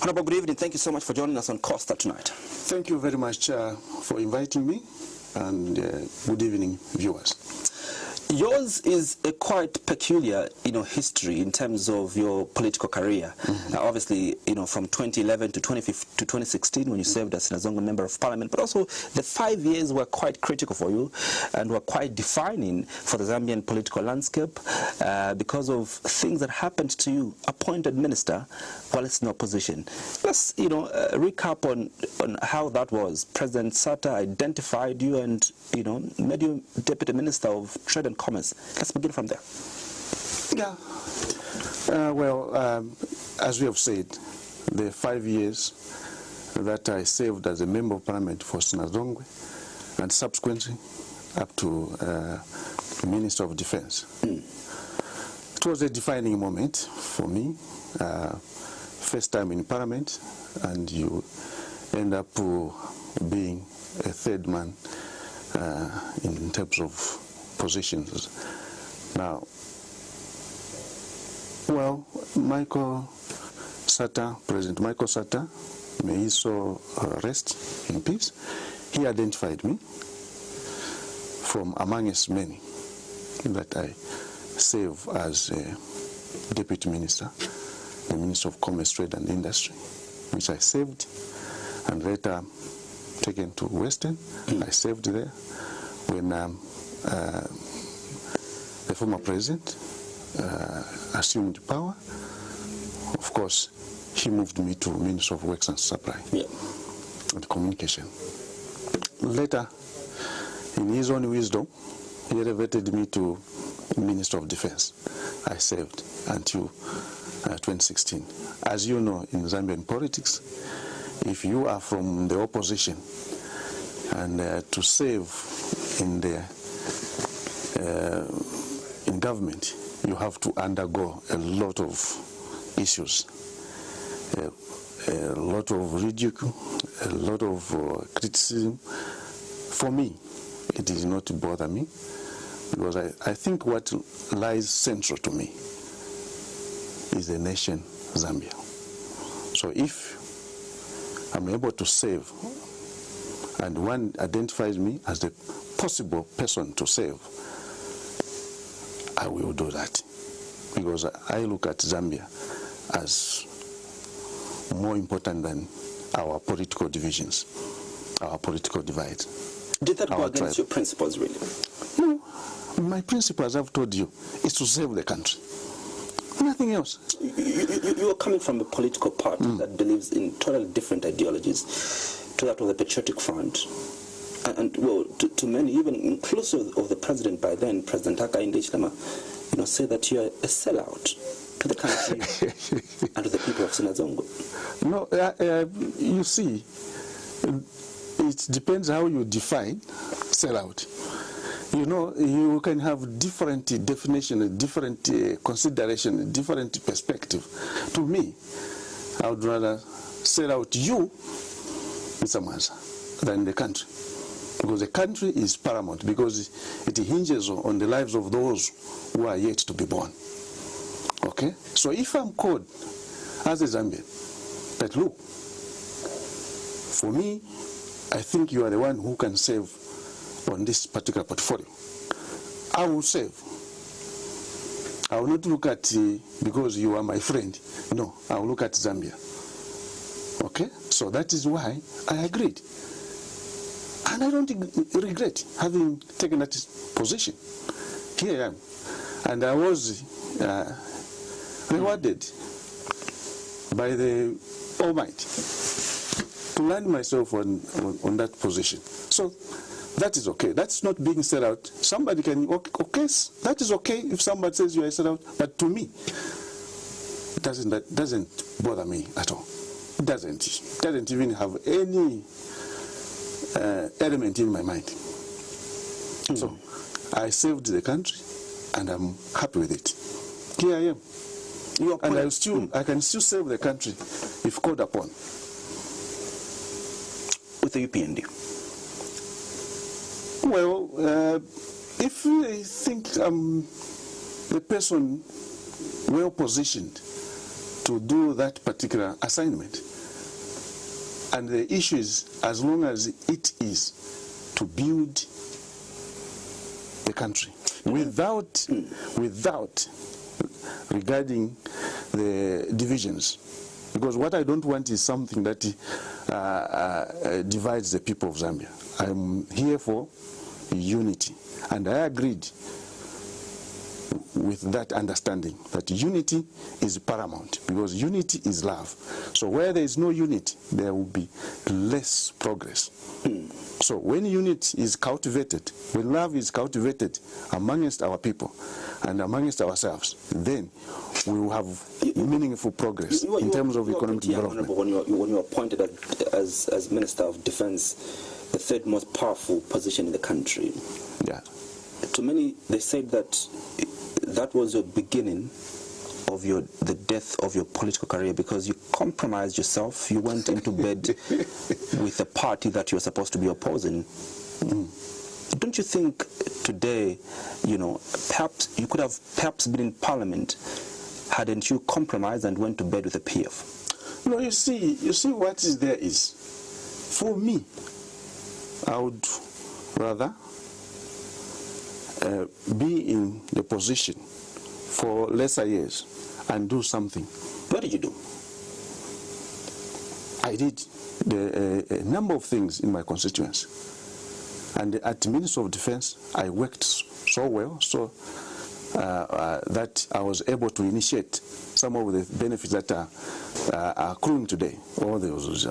Honorable, good evening. Thank you so much for joining us on Costa tonight. Thank you very much for inviting me, and good evening, viewers. Yours is a quite peculiar, history in terms of your political career. Obviously, from 2011 to 2016, when you served as Sinazongo Member of Parliament, but also the 5 years were quite critical for you and were quite defining for the Zambian political landscape because of things that happened to you, appointed minister, while it's in opposition. Let's, recap on how that was. President Sata identified you and, made you Deputy Minister of Trade and Commerce. Let's begin from there. Yeah. As we have said, the 5 years that I served as a Member of Parliament for Sinazongwe and subsequently up to Minister of Defense. It was a defining moment for me. First time in Parliament, and you end up being a third man in terms of positions. Now, President Michael Sata, may he so rest in peace, he identified me from amongst many that I serve as a Deputy Minister, the Minister of Commerce, Trade and Industry, which I served, and later taken to Western. I served there when the former president assumed power. Of course, he moved me to Minister of Works and Supply and Communication. Later, in his own wisdom, he elevated me to Minister of Defense. I served until 2016. As you know, in Zambian politics, if you are from the opposition and to serve in the in government, you have to undergo a lot of issues, a lot of ridicule, a lot of criticism. For me, it did not bother me, because I think what lies central to me is the nation Zambia. So if I'm able to serve and one identifies me as the possible person to serve, I will do that, because I look at Zambia as more important than our political divisions, our political divides. Did that go against your principles, really? No. My principle, as I've told you, is to serve the country. Nothing else. You are coming from a political party that believes in totally different ideologies to that of the Patriotic Front. And to many, even inclusive of the president by then, President Hakainde Hichilema, say that you are a sellout to the country and to the people of Sinazongo. No, you see, it depends how you define sellout. You can have different definition, different consideration, different perspective. To me, I would rather sell out you, Mr. Mansa, than the country. Because the country is paramount, because it hinges on the lives of those who are yet to be born. Okay? So if I'm called as a Zambian, that look, for me, I think you are the one who can serve on this particular portfolio, I will serve. I will not look at because you are my friend. No, I will look at Zambia. Okay? So that is why I agreed. And I don't regret having taken that position. Here I am. And I was rewarded by the Almighty to land myself on that position. So that is okay. That's not being set out. Somebody can, okay, that is okay if somebody says you are set out, but to me, it doesn't bother me at all. It doesn't even have any element in my mind. So I saved the country, and I'm happy with it. Here I am. And I can still serve the country if called upon. With the UPND? Well, if I think I'm the person well positioned to do that particular assignment. And the issue is, as long as it is to build the country, without regarding the divisions. Because what I don't want is something that divides the people of Zambia. I'm here for unity. And I agreed with that understanding that unity is paramount, because unity is love. So where there is no unity, there will be less progress. So when unity is cultivated, when love is cultivated amongst our people and amongst ourselves, then we will have meaningful progress in terms of economic development. When you were appointed as Minister of Defense, the third most powerful position in the country. Yeah. To many, they said that that was your beginning of the death of your political career, because you compromised yourself. You went into bed with a party that you're supposed to be opposing. Don't you think today, perhaps you could have been in Parliament hadn't you compromised and went to bed with the PF? No, you see what is there is, for me, I would rather be in the position for lesser years and do something. What did you do? I did a number of things in my constituency. And at the Ministry of Defense, I worked so well, so that I was able to initiate some of the benefits that are accruing today. All those,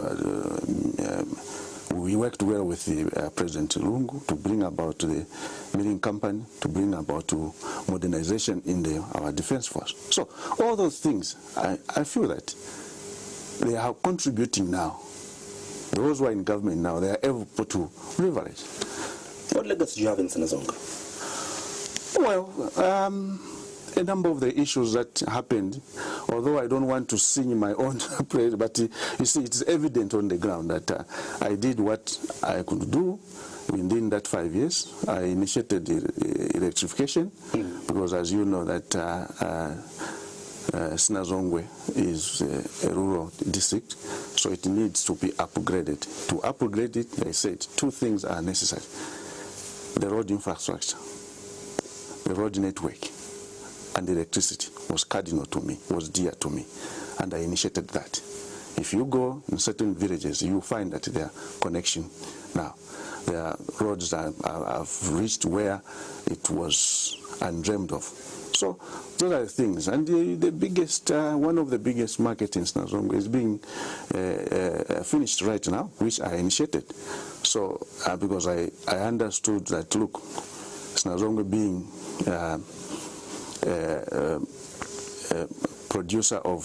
we worked well with the President Lungu to bring about the milling company, to bring about modernization in our defense force. So all those things, I feel that they are contributing now. Those who are in government now, they are able to leverage. What legacy do you have in Sinazonga? Well, a number of the issues that happened, although I don't want to sing my own praise, but you see, it's evident on the ground that I did what I could do within that 5 years. I initiated the electrification, because as you know that Sinazongwe is a rural district, so it needs to be upgraded. To upgrade it, they said two things are necessary: the road infrastructure, the road network, and the electricity was cardinal to me, was dear to me, and I initiated that. If you go in certain villages, you find that there are connection now. Their roads have reached where it was undreamed of. So those are the things. And the biggest, one of the biggest markets in Sinazongwe is being finished right now, which I initiated. So because I understood that, look, Sinazongwe being producer of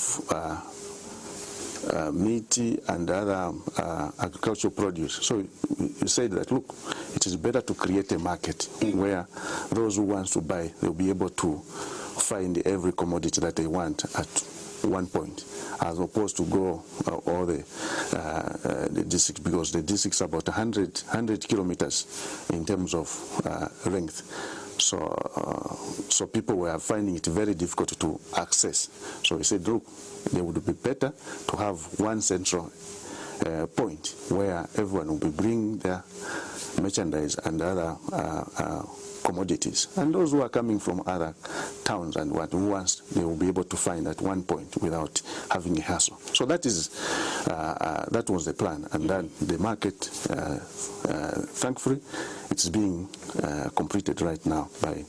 meat and other agricultural produce. So you said that, look, it is better to create a market where those who want to buy, they'll be able to find every commodity that they want at one point, as opposed to go all the districts, because the districts are about 100 kilometers in terms of length. So people were finding it very difficult to access. So we said, look, it would be better to have one central point where everyone will be bringing their merchandise and other commodities. And those who are coming from other towns and who wants, they will be able to find at one point without having a hassle. So that is that was the plan. And then the market, thankfully, it's being completed right now by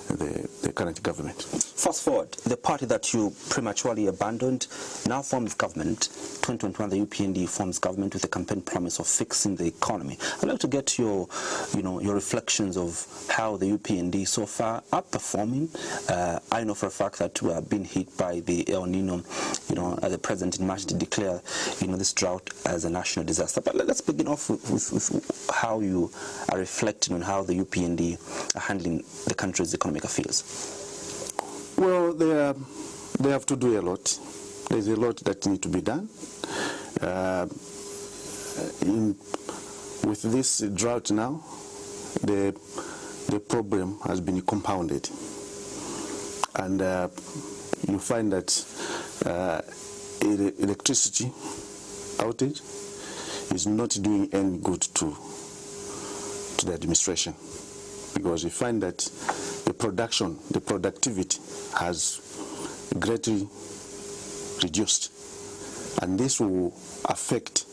the current government. Fast forward, the party that you prematurely abandoned now forms government. 2021, the UPND forms government with a campaign promise of fixing the economy. I'd like to get your reflections of how the UPND so far are performing. I know for a fact that we have been hit by the El Nino. The president in March did declare, this drought as a national disaster. But let's begin off with how you are reflecting on how the UPND are handling the country's economic affairs. Well, they have to do a lot. There's a lot that needs to be done. With this drought now, the problem has been compounded. And you find that electricity outage is not doing any good to the administration, because you find that the productivity has greatly reduced, and this will affect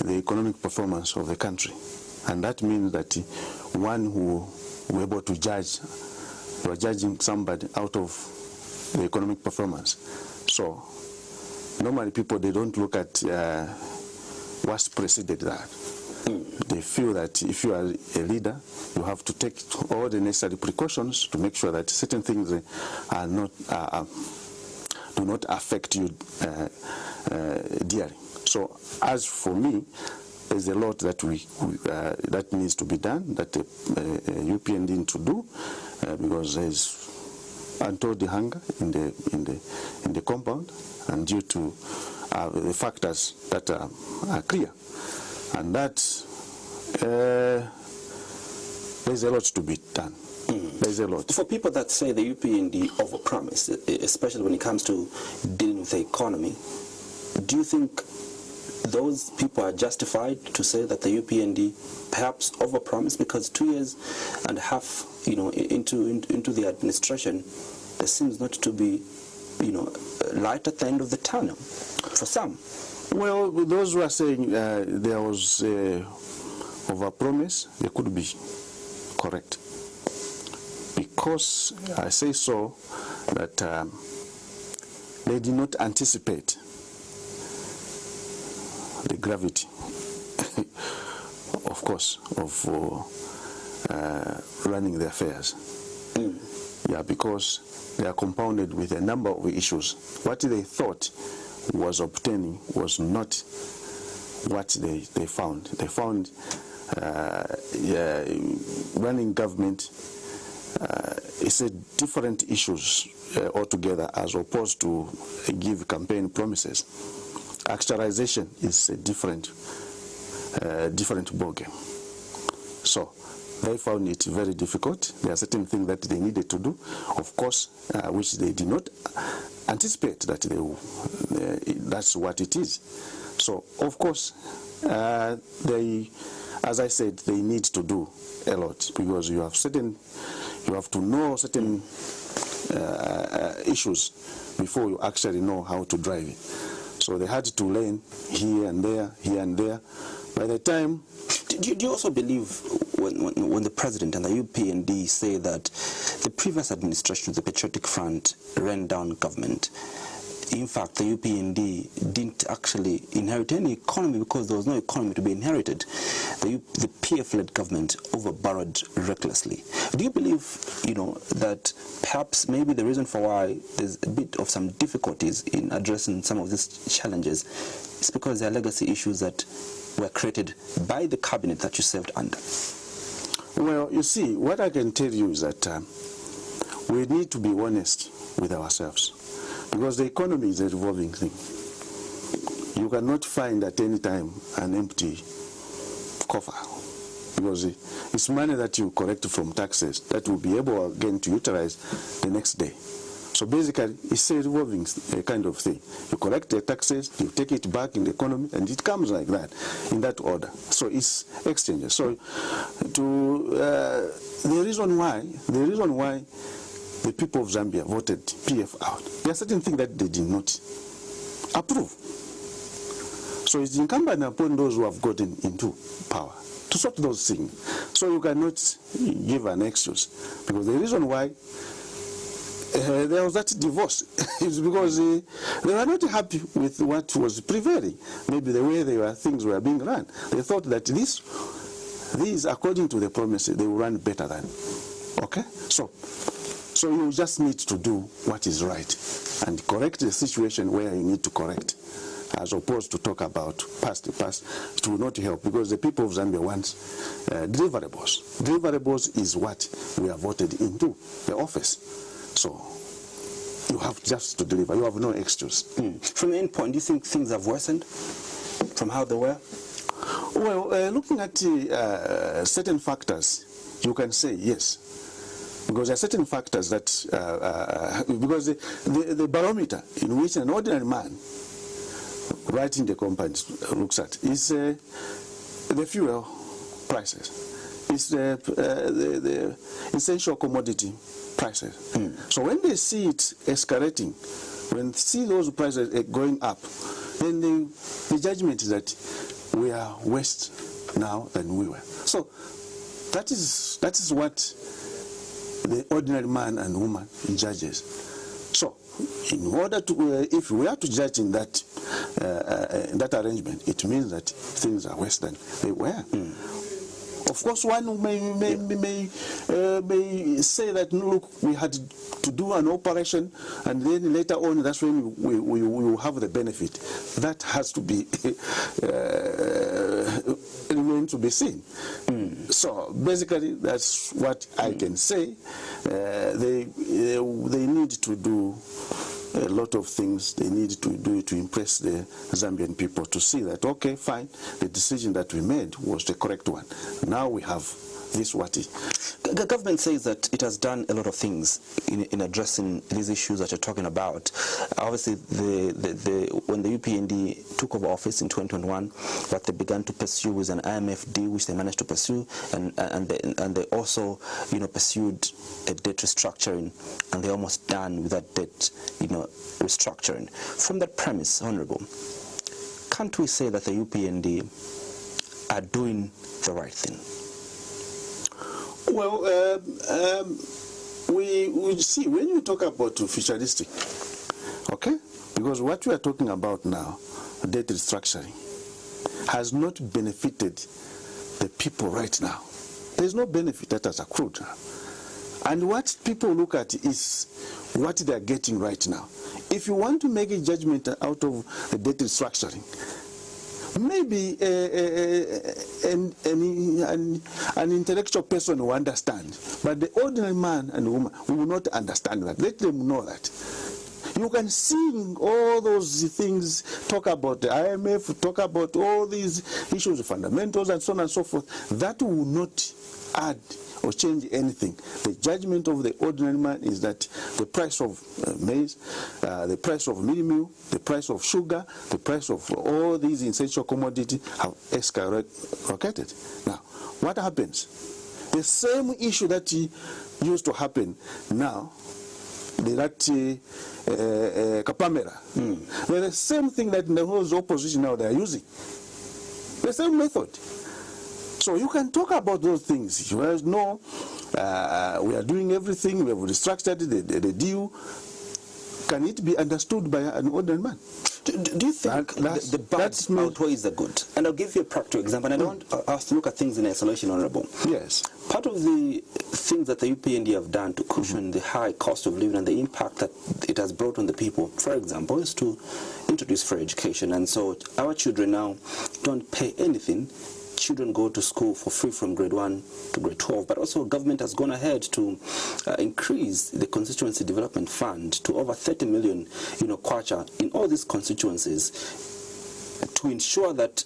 the economic performance of the country. And that means that one who will be able to judge, you are judging somebody out of the economic performance. So normally people, they don't look at what's preceded that. They feel that if you are a leader, you have to take all the necessary precautions to make sure that certain things are not do not affect you dearly. So as for me, there's a lot that that needs to be done, that UPND need to do, because there's untold hunger in the compound, and due to the factors that are clear, and that there's a lot to be done. There's a lot. For people that say the UPND overpromise, especially when it comes to dealing with the economy, do you think those people are justified to say that the UPND perhaps overpromised? Because 2.5 years, into the administration, there seems not to be, light at the end of the tunnel for some. Well, those who are saying there was overpromise, they could be correct. Because I say so that they did not anticipate the gravity, of course, of running the affairs. Yeah, because they are compounded with a number of issues. What they thought was obtaining was not what they found. They found running government is a different issues altogether, as opposed to give campaign promises. Actualization is a different ballgame. So they found it very difficult. There are certain things that they needed to do, of course, which they did not anticipate that they will, that's what it is. So of course, they, as I said, they need to do a lot, because you have to know certain issues before you actually know how to drive it. So they had to learn here and there, here and there. By the time... Do you also believe when the president and the UPND say that the previous administration, the Patriotic Front, ran down government? In fact, the UPND didn't actually inherit any economy, because there was no economy to be inherited. The PF-led government overborrowed recklessly. Do you believe, that perhaps maybe the reason for why there's a bit of some difficulties in addressing some of these challenges is because there are legacy issues that were created by the cabinet that you served under? Well, you see, what I can tell you is that we need to be honest with ourselves. Because the economy is a revolving thing. You cannot find at any time an empty coffer, because it's money that you collect from taxes that will be able again to utilize the next day. So basically, it's a revolving kind of thing. You collect the taxes, you take it back in the economy, and it comes like that, in that order. So it's exchanges. So the reason why the people of Zambia voted PF out, there are certain things that they did not approve. So it's incumbent upon those who have gotten into power to sort those things. So you cannot give an excuse, because the reason why there was that divorce is because they were not happy with what was prevailing, maybe the way things were being run. They thought that these, according to the promises, they will run better than. Okay? So you just need to do what is right and correct the situation where you need to correct, as opposed to talk about past. It will not help, because the people of Zambia want deliverables. Deliverables is what we are voted into the office. So you have just to deliver. You have no excuse. From your end point, do you think things have worsened from how they were? Well, looking at certain factors, you can say yes. Because there are certain factors that, because the barometer in which an ordinary man writing the complaint looks at is the fuel prices, is the essential commodity prices. So when they see it escalating, when they see those prices going up, then the judgment is that we are worse now than we were. So that is what the ordinary man and woman judges. So in order to, if we are to judge in that arrangement, it means that things are worse than they were. Of course, one may say that, look, we had to do an operation, and then later on, that's when we will have the benefit. That has to be remain to be seen. So basically, that's what I can say. They need to do a lot of things. They need to do it to impress the Zambian people, to see that, okay, fine, the decision that we made was the correct one. Now we have this The government says that it has done a lot of things in addressing these issues that you're talking about. Obviously, when the UPND took over office in 2021, what they began to pursue was an IMF deal, which they managed to pursue, and they also, pursued a debt restructuring, and they're almost done with that debt, restructuring. From that premise, Honourable, can't we say that the UPND are doing the right thing? Well, we see, when you talk about futuristic, okay, because what we are talking about now, debt restructuring, has not benefited the people right now. There's no benefit that has accrued. And what people look at is what they are getting right now. If you want to make a judgment out of the debt restructuring, maybe an intellectual person will understand, but the ordinary man and woman will not understand that. Let them know that. You can sing all those things, talk about the IMF, talk about all these issues, fundamentals, and so on and so forth. That will not add or change anything. The judgment of the ordinary man is that the price of maize, the price of meal, the price of sugar, the price of all these essential commodities have skyrocketed. Now, what happens? The same issue that used to happen now, that Kapamera, the same thing that the whole opposition now they are using. The same method. So you can talk about those things. You guys know we are doing everything. We have restructured the deal. Can it be understood by an ordinary man? Do you think the bad outweighs the good? And I'll give you a practical example. And I don't want us to look at things in isolation, Honourable. Yes. Part of the things that the UPND have done to cushion the high cost of living and the impact that it has brought on the people, for example, is to introduce free education. And so our children now don't pay anything. Children go to school for free from grade 1 to grade 12, but also government has gone ahead to increase the Constituency Development Fund to over 30 million, kwacha in all these constituencies to ensure that,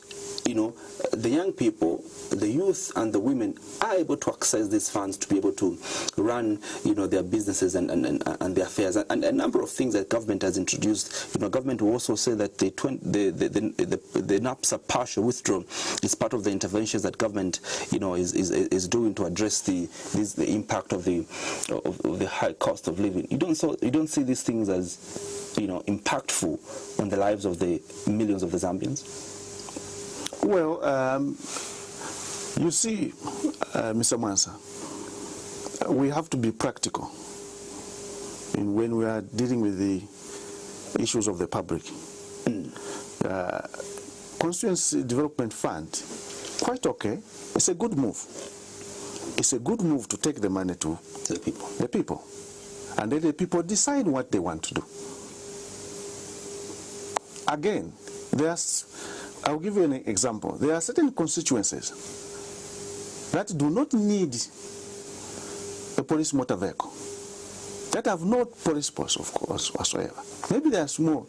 the young people, the youth and the women are able to access these funds to be able to run, their businesses and their affairs, and a number of things that government has introduced. Government will also say that the NAPSA partial withdrawal is part of the interventions that government, is doing to address the impact of the high cost of living. You don't see these things as, impactful on the lives of the millions of the Zambians? Well, you see, Mr. Mansa, we have to be practical when we are dealing with the issues of the public. Constituency Development Fund, quite okay. It's a good move. It's a good move to take the money to the people. And then the people decide what they want to do. Again, I'll give you an example. There are certain constituencies that do not need a police motor vehicle, that have no police force, of course, whatsoever. Maybe they are small,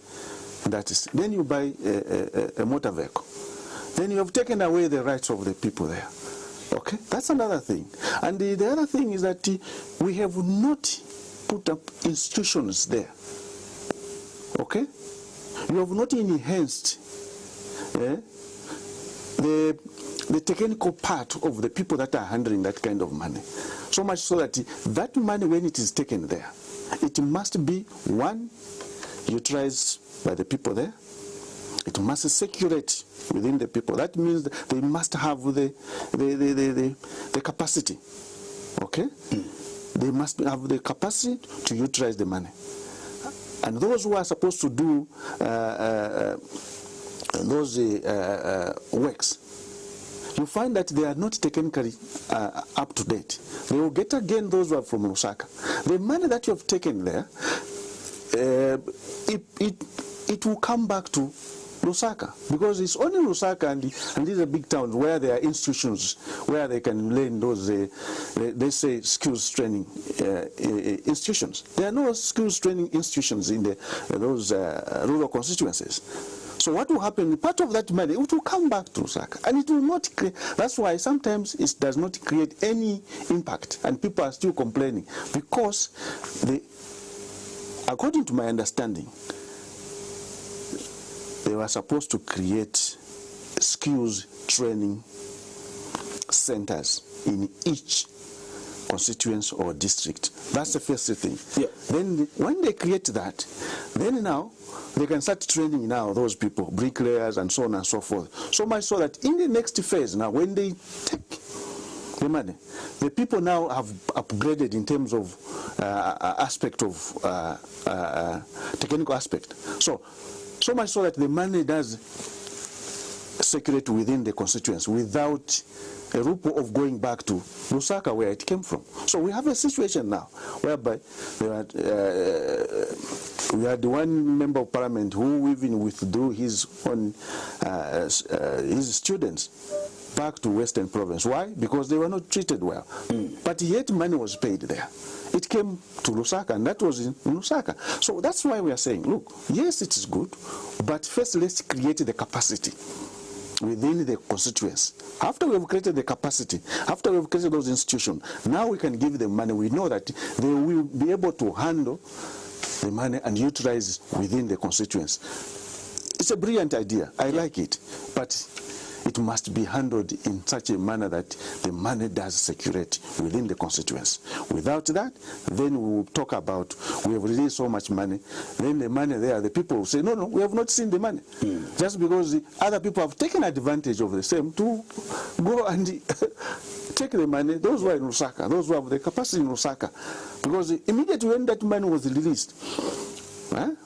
then you buy a motor vehicle. Then you have taken away the rights of the people there. Okay, that's another thing. And the other thing is that we have not put up institutions there. Okay? You have not enhanced the technical part of the people that are handling that kind of money. So much so that that money, when it is taken there, it must be, one, utilized by the people there. It must circulate within the people. That means that they must have the capacity. Okay? They must have the capacity to utilize the money. And those who are supposed to do those works, you find that they are not technically up to date. They will get again those who are from Lusaka. The money that you have taken there, it will come back to Lusaka, because it's only Lusaka and these are big towns where there are institutions where they can learn those, they say, skills training institutions. There are no skills training institutions in those rural constituencies. So what will happen, part of that money, it will come back to Lusaka, and it will not create, that's why sometimes it does not create any impact, and people are still complaining, because according to my understanding, they were supposed to create skills training centers in each constituency or district. That's the first thing. Yeah. Then when they create that, then now they can start training now those people, bricklayers and so on and so forth. So much so that in the next phase now, when they take the money, the people now have upgraded in terms of aspect of technical aspect. So much so that the money does circulate within the constituency without a route of going back to Lusaka where it came from. So we have a situation now whereby we had one member of parliament who even withdrew his own his students back to Western Province. Why? Because they were not treated well. But yet money was paid there. It came to Lusaka, and that was in Lusaka. So that's why we are saying, look, yes, it is good, but first let's create the capacity within the constituency. After we have created the capacity, after we have created those institutions, now we can give them money. We know that they will be able to handle the money and utilize within the constituency. It's a brilliant idea. I like it. But it must be handled in such a manner that the money does circulate within the constituency. Without that, then we will talk about, we have released so much money, then the money there, the people will say, no, we have not seen the money. Just because the other people have taken advantage of the same to go and take the money, those who are in Lusaka, those who have the capacity in Lusaka. Because immediately when that money was released,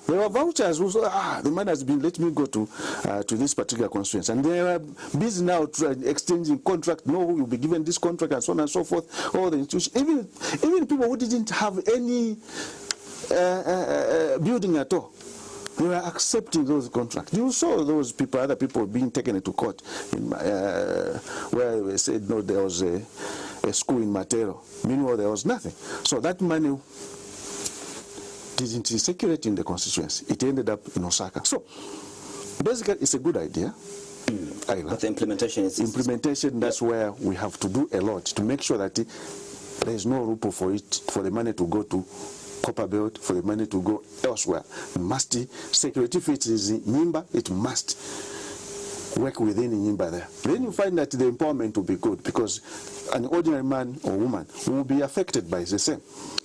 there were vouchers who said, the man has been, let me go to this particular constituency. And they are busy now exchanging contract. No, you'll be given this contract and so on and so forth. All the institutions, even people who didn't have any building at all, they were accepting those contracts. You saw those people, other people being taken into court where they said, no, there was a school in Matero. Meanwhile, there was nothing. So that money didn't circulate in the constituency. It ended up in Osaka. So basically, it's a good idea. But the implementation is... Implementation, that's where we have to do a lot to make sure that there is no loophole for the money to go to Copper Belt, for the money to go elsewhere. It must circulate. If it is in Nyimba, it must work within Nyimba there. Then you find that the empowerment will be good, because an ordinary man or woman will be affected by the same.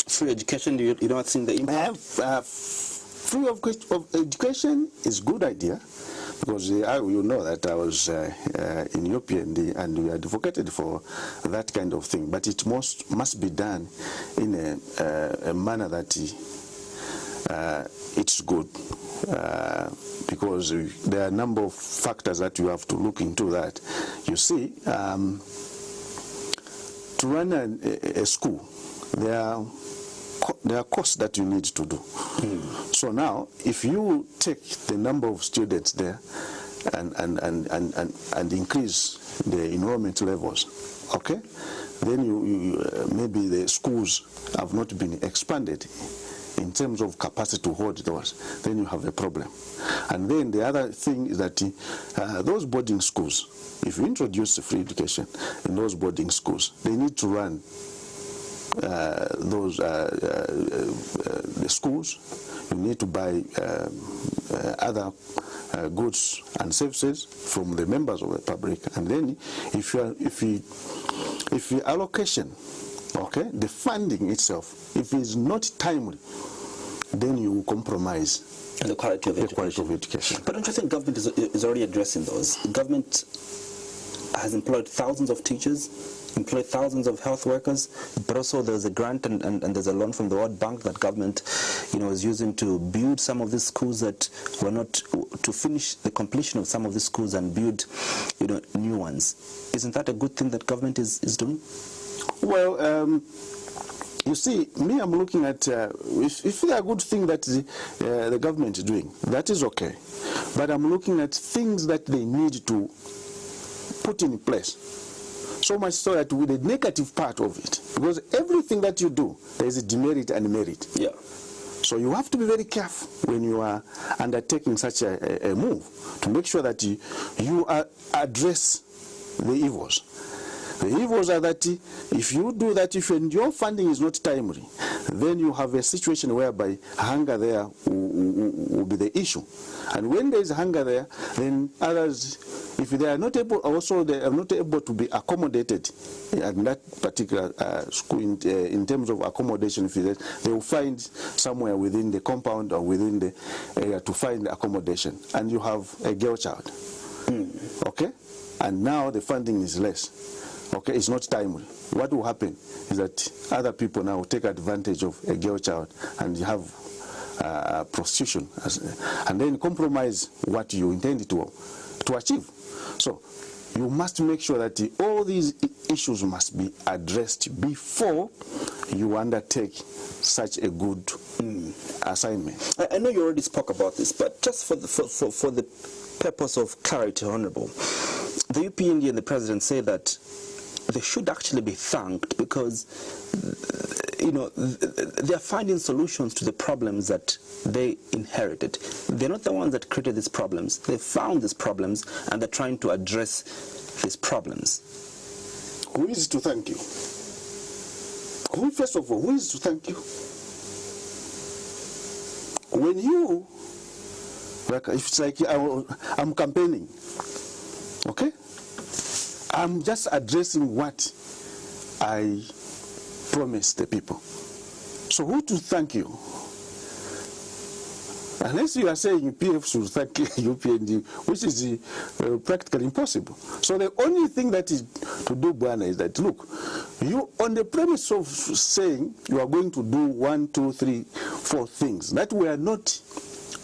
Free education, you don't think the impact? Free of education is a good idea, because you know that I was in Ethiopia and we advocated for that kind of thing. But it must be done in a manner that it's good, because there are a number of factors that you have to look into that. You see, to run a school, there are costs that you need to do. So now, if you take the number of students there and increase the enrollment levels, okay, then you maybe the schools have not been expanded in terms of capacity to hold those, then you have a problem. And then the other thing is that those boarding schools, if you introduce free education in those boarding schools, they need to run the schools. You need to buy other goods and services from the members of the public, and then if the allocation, okay, the funding itself, if it's not timely, then you compromise the quality of education. But don't you think government is already addressing those? Government has employed thousands of teachers, employed thousands of health workers, but also there's a grant and there's a loan from the World Bank that government, is using to build some of these schools that were not, to finish the completion of some of these schools and build, new ones. Isn't that a good thing that government is doing? Well, you see, me, I'm looking at, if there are good things that the government is doing, that is okay. But I'm looking at things that they need to put in place. So much so that with the negative part of it, because everything that you do, there is a demerit and merit. Yeah. So you have to be very careful when you are undertaking such a move to make sure that you address the evils. The evils are that if you do that, if your funding is not timely, then you have a situation whereby hunger there will be the issue. And when there is hunger there, then others, if they are not able, also they are not able to be accommodated in that particular school in terms of accommodation, they will find somewhere within the compound or within the area to find accommodation. And you have a girl child, okay? And now the funding is less. Okay, it's not timely. What will happen is that other people now will take advantage of a girl child and you have prostitution, and then compromise what you intended to achieve. So you must make sure that all these issues must be addressed before you undertake such a good assignment. I know you already spoke about this, but just for the purpose of clarity, Honourable, the UPND and the President say that they should actually be thanked because, they are finding solutions to the problems that they inherited. They're not the ones that created these problems. They found these problems and they're trying to address these problems. Who is to thank you? First of all, who is to thank you? When you, it's like I'm campaigning, okay? I'm just addressing what I promised the people. So who to thank you? Unless you are saying PF should thank UPND, which is practically impossible. So the only thing that is to do, Bwana, is that, look, you, on the premise of saying you are going to do 1, 2, 3, 4 things that were not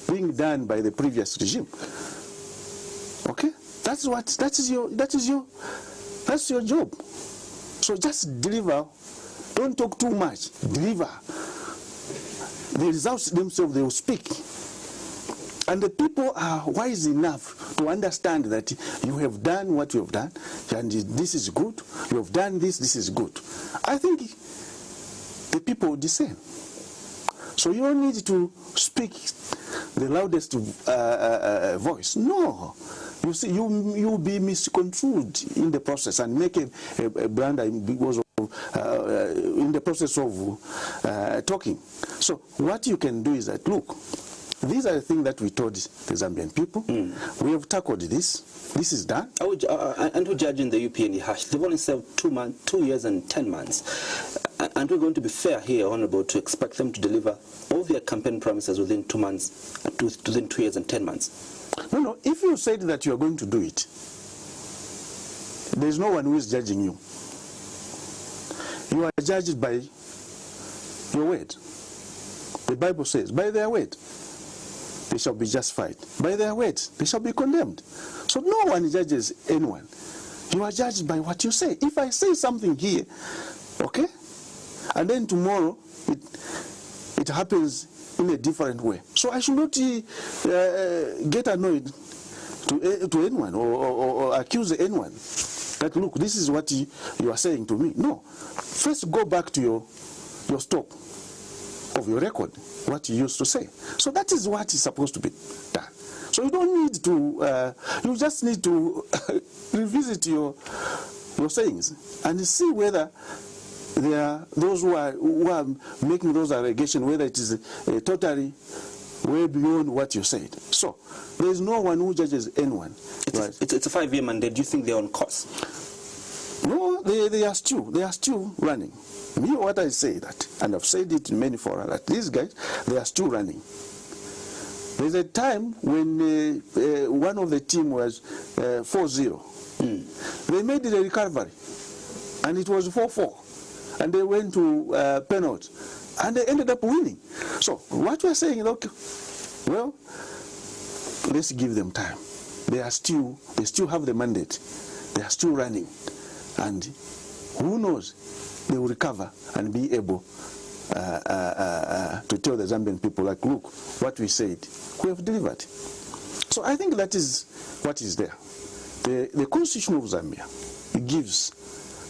being done by the previous regime. Okay? That's your job. So just deliver. Don't talk too much. Deliver. The results themselves, they will speak. And the people are wise enough to understand that you have done what you have done, and this is good. You have done this, this is good. I think the people will discern. So you don't need to speak the loudest voice. No. You see, you'll be misconstrued in the process and make a blunder because of in the process of talking. So what you can do is that, look, these are the things that we told the Zambian people. We have tackled this. This is done. And we're judging the UPND hash. They've only served 2 years and 10 months. And we're going to be fair here, Honourable, to expect them to deliver all their campaign promises within 2 months, within 2 years and 10 months. No. If you said that you are going to do it, there's no one who is judging you. You are judged by your word. The Bible says, by their word, they shall be justified. By their word, they shall be condemned. So no one judges anyone. You are judged by what you say. If I say something here, okay, and then tomorrow it happens in a different way. So I should not get annoyed to anyone or accuse anyone that, look, this is what you are saying to me. No. First go back to your stock of your record, what you used to say. So that is what is supposed to be done. So you don't need to, you just need to revisit your sayings and see whether there are those who are making those allegations, whether it is totally way beyond what you said. So there is no one who judges anyone. It's a 5-year mandate. Do you think they're on course? No, they are still running. Me, what I say that, and I've said it in many fora, that these guys, they are still running. There's a time when one of the team was 4-0. They made it a recovery, and it was 4-4, and they went to penalty, and they ended up winning. So what we're saying, okay, well, let's give them time. They still have the mandate. They are still running, and who knows, they will recover and be able to tell the Zambian people, like, look, what we said, we have delivered. So I think that is what is there. The Constitution of Zambia, it gives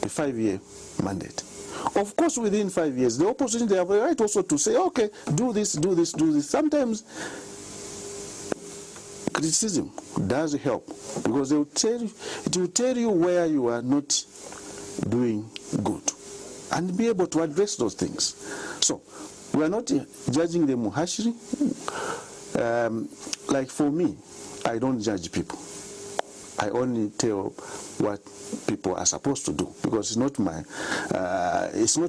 a 5-year mandate. Of course, within 5 years, the opposition, they have a right also to say, okay, do this, do this, do this. Sometimes criticism does help, because it will tell you where you are not doing good, and be able to address those things. So we are not judging them harshly. Like for me, I don't judge people. I only tell what people are supposed to do, because it's not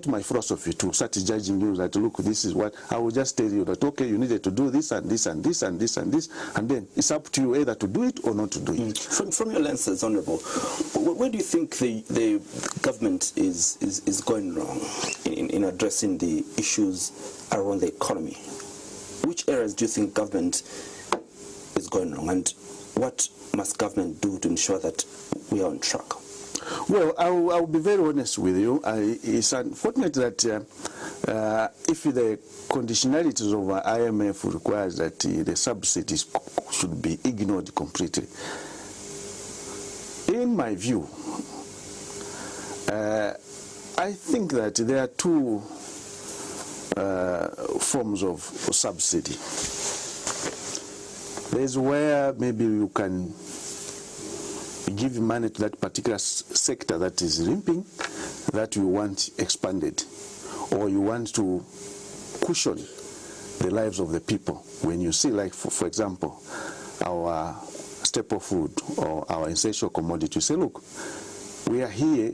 my philosophy to start judging you that, look, this is what. I will just tell you that, okay, you needed to do this and this and this and this and this, and then it's up to you either to do it or not to do it. From your lenses, Honourable, where do you think the government is going wrong in addressing the issues around the economy? Which areas do you think government is going wrong, and what must government do to ensure that we are on track? Well, I'll be very honest with you. It's unfortunate that if the conditionalities of IMF requires that the subsidies should be ignored completely. In my view, I think that there are two forms of subsidy. There's where maybe you can give money to that particular sector that is limping, that you want expanded, or you want to cushion the lives of the people. When you see, like, for example, our staple food or our essential commodity, you say, look, we are here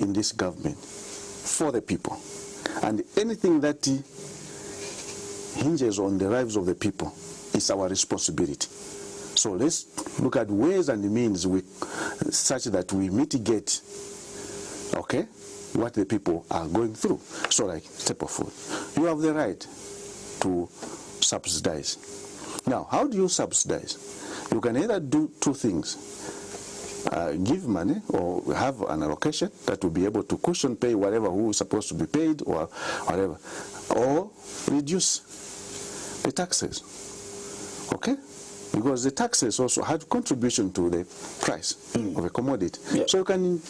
in this government for the people, and anything that hinges on the lives of the people is our responsibility. So let's look at ways and means such that we mitigate, okay, what the people are going through. So, like staple food, you have the right to subsidize. Now, how do you subsidize? You can either do two things: give money or have an allocation that will be able to cushion pay whatever who is supposed to be paid or whatever, or reduce the taxes. Okay? Because the taxes also had contribution to the price of a commodity. Yeah. So you can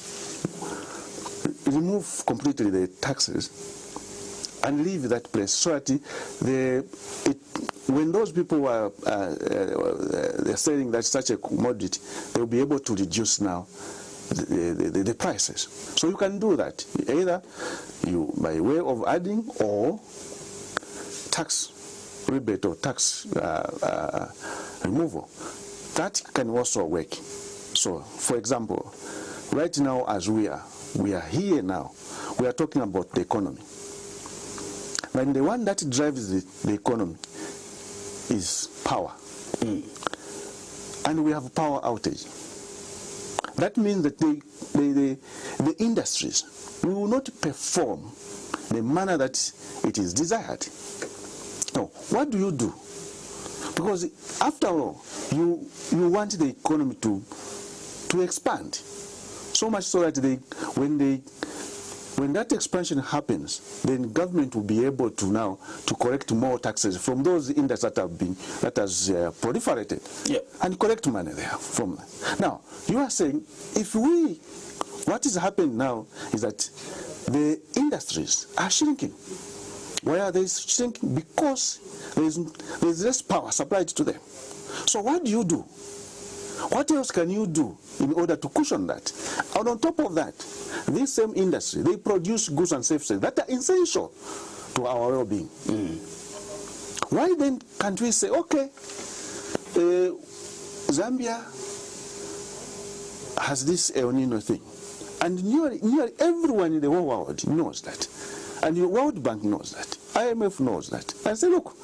remove completely the taxes and leave that place, so that when those people are they're selling that such a commodity, they'll be able to reduce now the prices. So you can do that, either you by way of adding or tax rebate or tax removal. That can also work. So, for example, right now as we are here now, we are talking about the economy. And the one that drives the economy is power. And we have power outage. That means that the industries will not perform the manner that it is desired. Now, what do you do? Because after all, you want the economy to expand, so much so that when that expansion happens, then government will be able to now to collect more taxes from those industries that has proliferated, and collect money there from them. Now, you are saying what is happening now is that the industries are shrinking. Why are they shrinking? Because there's less power supplied to them. So what do you do? What else can you do in order to cushion that? And on top of that, this same industry, they produce goods and services that are essential to our well-being. Why then can't we say, okay, Zambia has this El Nino thing, and nearly everyone in the whole world knows that, and the World Bank knows that, IMF knows that, and say, look,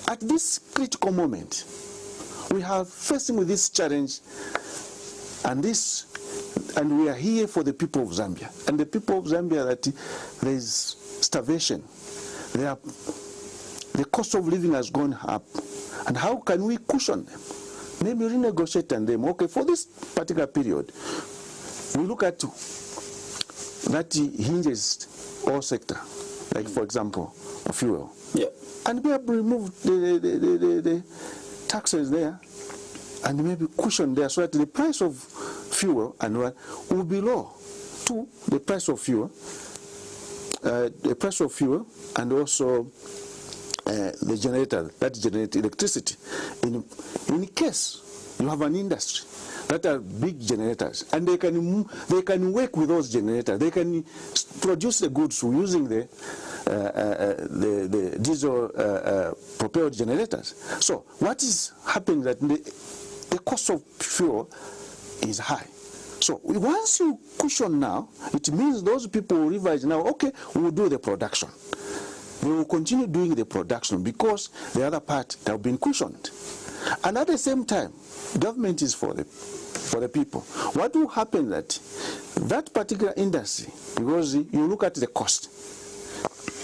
at this critical moment, we are facing with this challenge, and we are here for the people of Zambia. And the people of Zambia, that there is starvation, the cost of living has gone up, and how can we cushion them? Maybe renegotiate on them. Okay, for this particular period, we look at that hinges all sector, like for example, fuel. Yeah. And we have removed the taxes there, and maybe cushion there, so that the price of fuel and oil will be low to the price of fuel, and also the generator that generates electricity. In case you have an industry that are big generators, and they can work with those generators, they can produce the goods using the diesel propelled generators. So what is happening that the cost of fuel is high. So once you cushion now, it means those people will revise now, okay, we will do the production. They will continue doing the production because the other part they have been cushioned. And at the same time, government is for the people. What will happen that particular industry, because you look at the cost,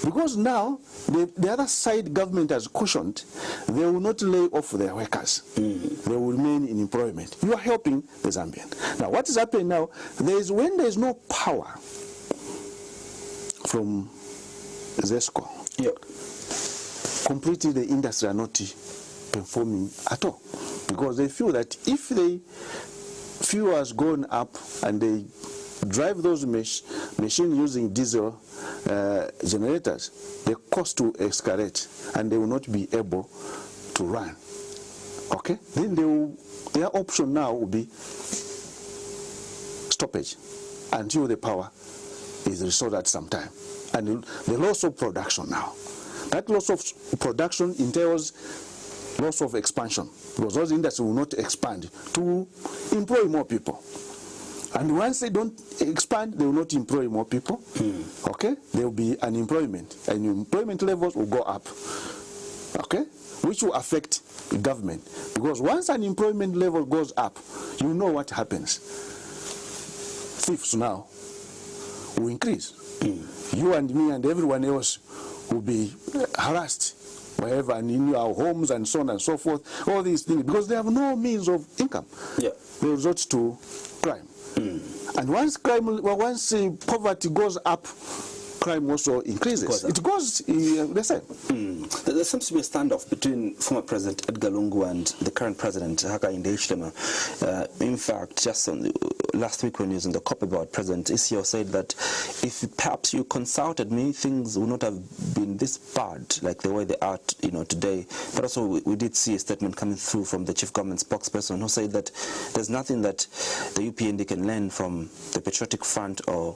because now the other side government has cushioned, they will not lay off their workers. They will remain in employment. You are helping the Zambian. Now what is happening now, when there is no power from ZESCO, completely the industry are not performing at all, because they feel that if the fuel has gone up and they drive those machines using diesel generators, the cost will escalate and they will not be able to run. Okay? Then their option now will be stoppage until the power is restored at some time. And the loss of production now. That loss of production entails loss of expansion, because those industries will not expand to employ more people. And once they don't expand, they will not employ more people. Okay? There will be unemployment, and employment levels will go up. Okay? Which will affect the government, because once unemployment level goes up, you know what happens. Thieves now will increase. You and me and everyone else will be harassed wherever, and in our homes and so on and so forth, all these things, because they have no means of income. They resort to crime. And once poverty goes up, crime also increases. It goes the same. There seems to be a standoff between former President Edgar Lungu and the current President Hakainde Hichilema. In fact, just last week when he was in the COP about, President Isio said that if perhaps you consulted me, things would not have been this bad like the way they are today. But also we did see a statement coming through from the chief government spokesperson who said that there's nothing that the UPND can learn from the Patriotic Front or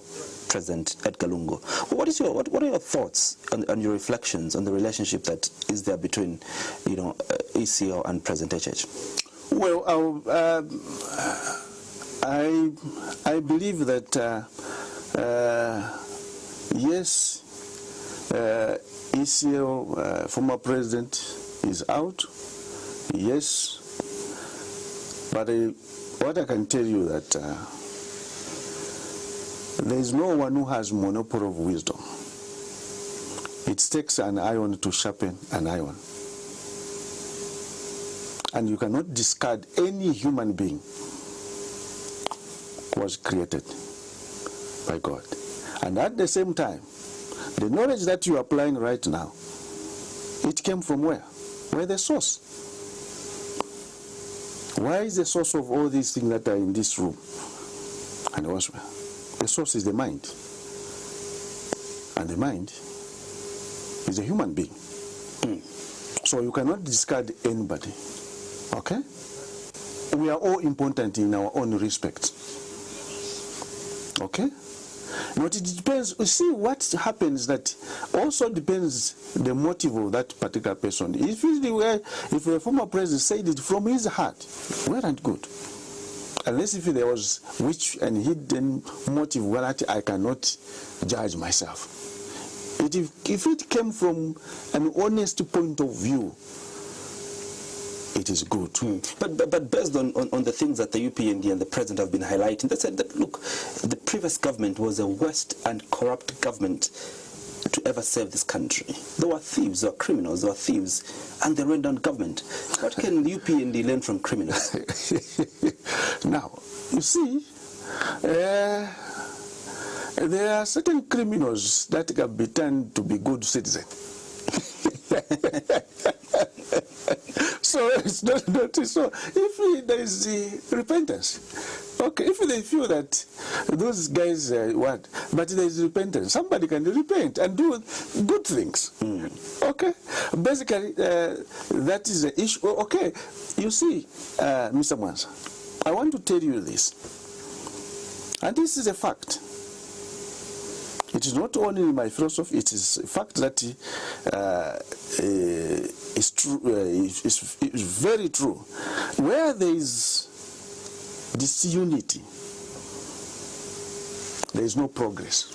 President Edgar Lungu. What are your thoughts and your reflections on the relationship that is there between ECO and President HH? Well, I believe that yes, ECO, former president, is out. Yes, but what I can tell you that there is no one who has monopoly of wisdom. It takes an iron to sharpen an iron. And you cannot discard any human being who was created by God. And at the same time, the knowledge that you are applying right now, it came from where? Where the source? Why is the source of all these things that are in this room and elsewhere? The source is the mind. And the mind is a human being. So you cannot discard anybody. Okay? We are all important in our own respect. Okay? But it depends. You see, what happens that also depends the motive of that particular if the former president said it from his heart, well and good. Unless if there was which and hidden motive that I cannot judge myself. If it came from an honest point of view, it is good. But based on the things that the UPND and the president have been highlighting, they said that, look, the previous government was a worst and corrupt government to ever serve this country. There were thieves, there were criminals, there were thieves, and they ran down government. What can the UPND learn from criminals? Now, you see, there are certain criminals that can be turned to be good citizens. So it's not so. If there is repentance, okay. If they feel that those guys but there is repentance, somebody can repent and do good things. Okay. Basically, that is the issue. Okay. You see, Mr. Mwanza, I want to tell you this, and this is a fact. It is not only my philosophy, it is a fact that is true, is very true. Where there is disunity, there is no progress.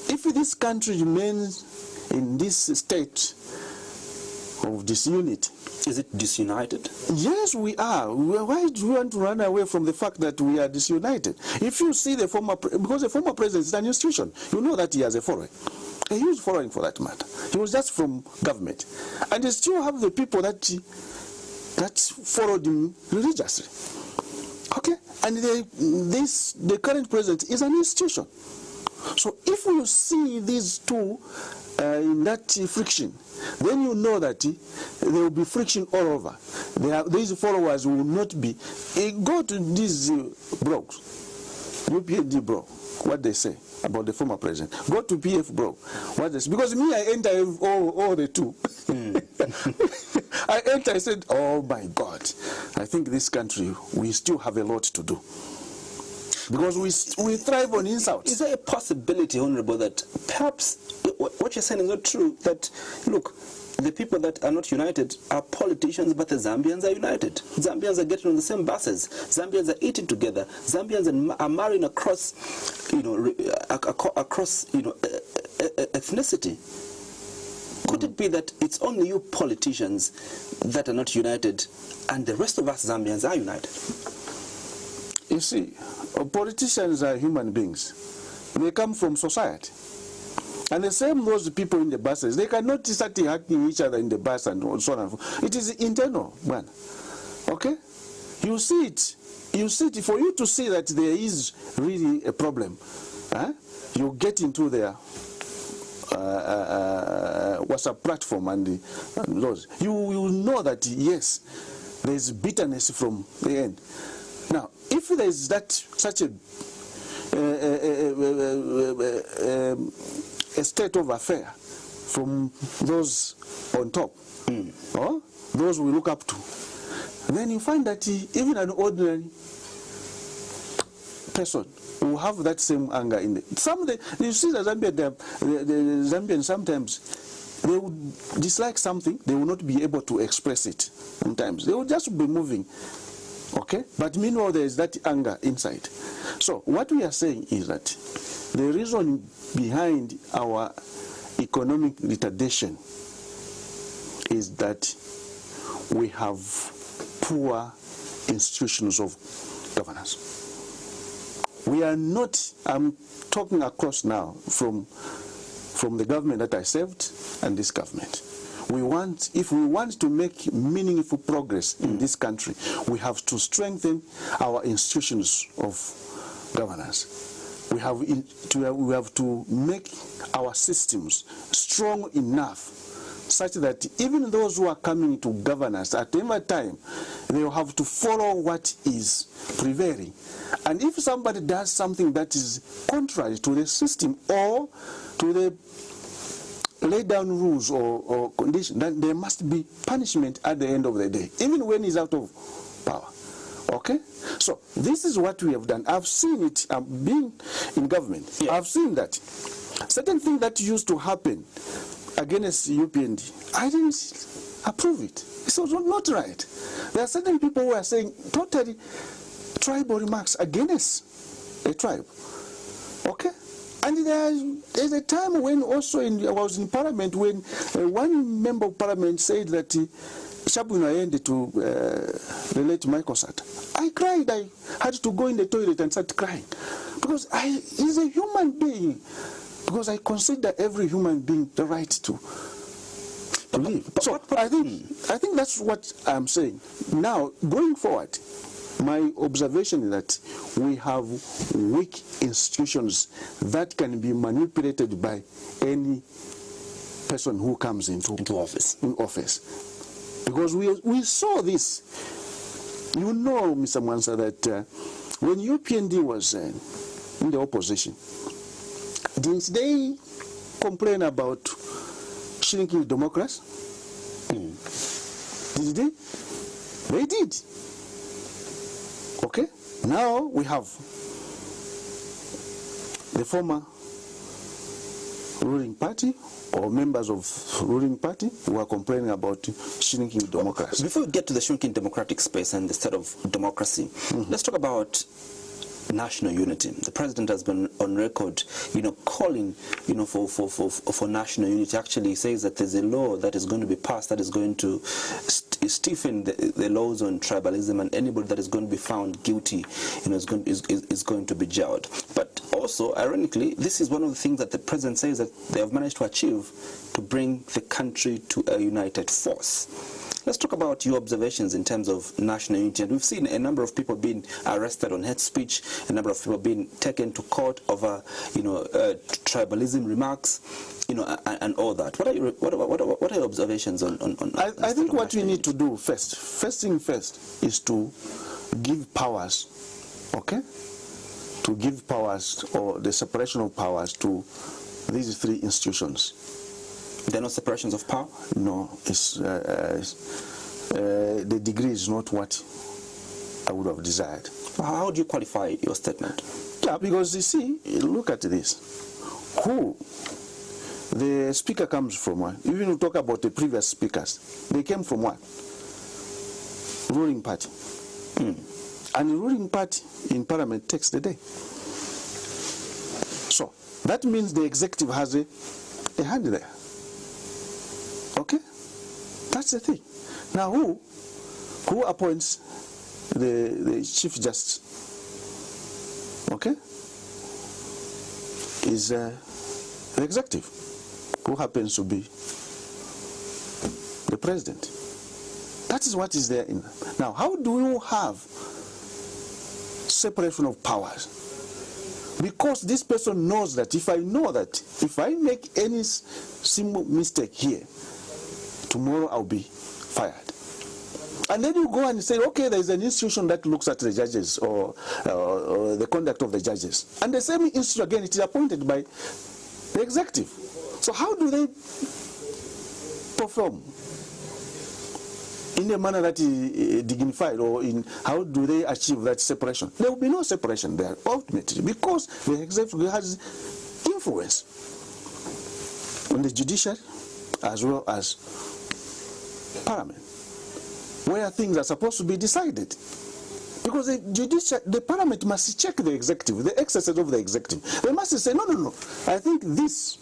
If this country remains in this state of disunity, is it disunited? Yes, we are. Why do you want to run away from the fact that we are disunited? If you see the former, because the former president is an institution, you know that he has a following. A huge following for that matter. He was just from government. And they still have the people that followed him religiously. Okay? And the current president is an institution. So if you see these two in that friction, then you know that there will be friction all over. These followers will not be. Go to these blogs, UPND blog, what they say about the former president. Go to PF blog, what they say. Because me, I enter all the two. I enter, I said, oh my God, I think this country, we still have a lot to do. Because we thrive on insults. Is there a possibility, Honorable, that perhaps what you're saying is not true? That, look, the people that are not united are politicians, but the Zambians are united. Zambians are getting on the same buses. Zambians are eating together. Zambians are marrying across, ethnicity. Could it be that it's only you politicians that are not united, and the rest of us Zambians are united? You see, politicians are human beings. They come from society. And the same those people in the buses, they cannot start hacking each other in the bus and so on and so forth. It is internal, man. Okay? You see it. You see it. For you to see that there is really a problem, you get into their WhatsApp platform and those. You will know that, yes, there is bitterness from the end. Now, if there is such a state of affair from those on top, or those we look up to, then you find that even an ordinary person will have that same anger in it. You see the Zambian sometimes, they would dislike something, they will not be able to express it. Sometimes they will just be moving. Okay? But meanwhile, there is that anger inside. So what we are saying is that the reason behind our economic retardation is that we have poor institutions of governance. We are not, I'm talking across now from the government that I served and this government. If we want to make meaningful progress in this country, we have to strengthen our institutions of governance. We have to make our systems strong enough such that even those who are coming to governance at any time, they will have to follow what is prevailing. And if somebody does something that is contrary to the system or to the lay down rules or conditions, then there must be punishment at the end of the day, even when he's out of power. Okay? So this is what we have done. I've seen it being in government. Yeah. I've seen that. Certain things that used to happen against UPND, I didn't approve it. It was not right. There are certain people who are saying totally tribal remarks against a tribe. Okay? And there's a time when also I was in Parliament when one member of Parliament said that Shabuna ended to relate my Costa. I cried. I had to go in the toilet and start crying. Because he's a human being. Because I consider every human being the right to live. So I think that's what I'm saying. Now, going forward, my observation is that we have weak institutions that can be manipulated by any person who comes into office. Because we saw this. You know, Mr. Mwansa, that when UPND was in the opposition, didn't they complain about shrinking democracy? Did they? They did. Okay? Now we have the former ruling party or members of ruling party who are complaining about shrinking democracy. Before we get to the shrinking democratic space and the state of democracy, let's talk about national unity. The president has been on record, calling, for national unity. Actually, he says that there's a law that is going to be passed that is going to stiffen the laws on tribalism, and anybody that is going to be found guilty, is going to be jailed. But also, ironically, this is one of the things that the president says that they have managed to achieve to bring the country to a united force. Let's talk about your observations in terms of national unity. And we've seen a number of people being arrested on hate speech, a number of people being taken to court over, tribalism remarks, and all that. What are your observations on I think what we need to do first thing first, is to give powers, okay? To give powers, or the separation of powers, to these three institutions. There are no separations of power? No, the degree is not what I would have desired. How do you qualify your statement? Yeah, because you see, look at this. Who the speaker comes from one. Even we talk about the previous speakers, they came from one ruling party. And the ruling party in Parliament takes the day. So that means the executive has a hand there. Okay? That's the thing. Now who appoints the Chief Justice? Okay? Is the executive, who happens to be the president. That is what is there in. Now, how do you have separation of powers? Because this person knows that if I make any simple mistake here, tomorrow I'll be fired. And then you go and say, okay, there's an institution that looks at the judges or the conduct of the judges. And the same institution, again, it is appointed by the executive. So how do they perform in a manner that is dignified, or how do they achieve that separation? There will be no separation there, ultimately, because the executive has influence on the judiciary as well as Parliament, where things are supposed to be decided. Because the Parliament must check the executive, the exercise of the executive. They must say, no, I think this,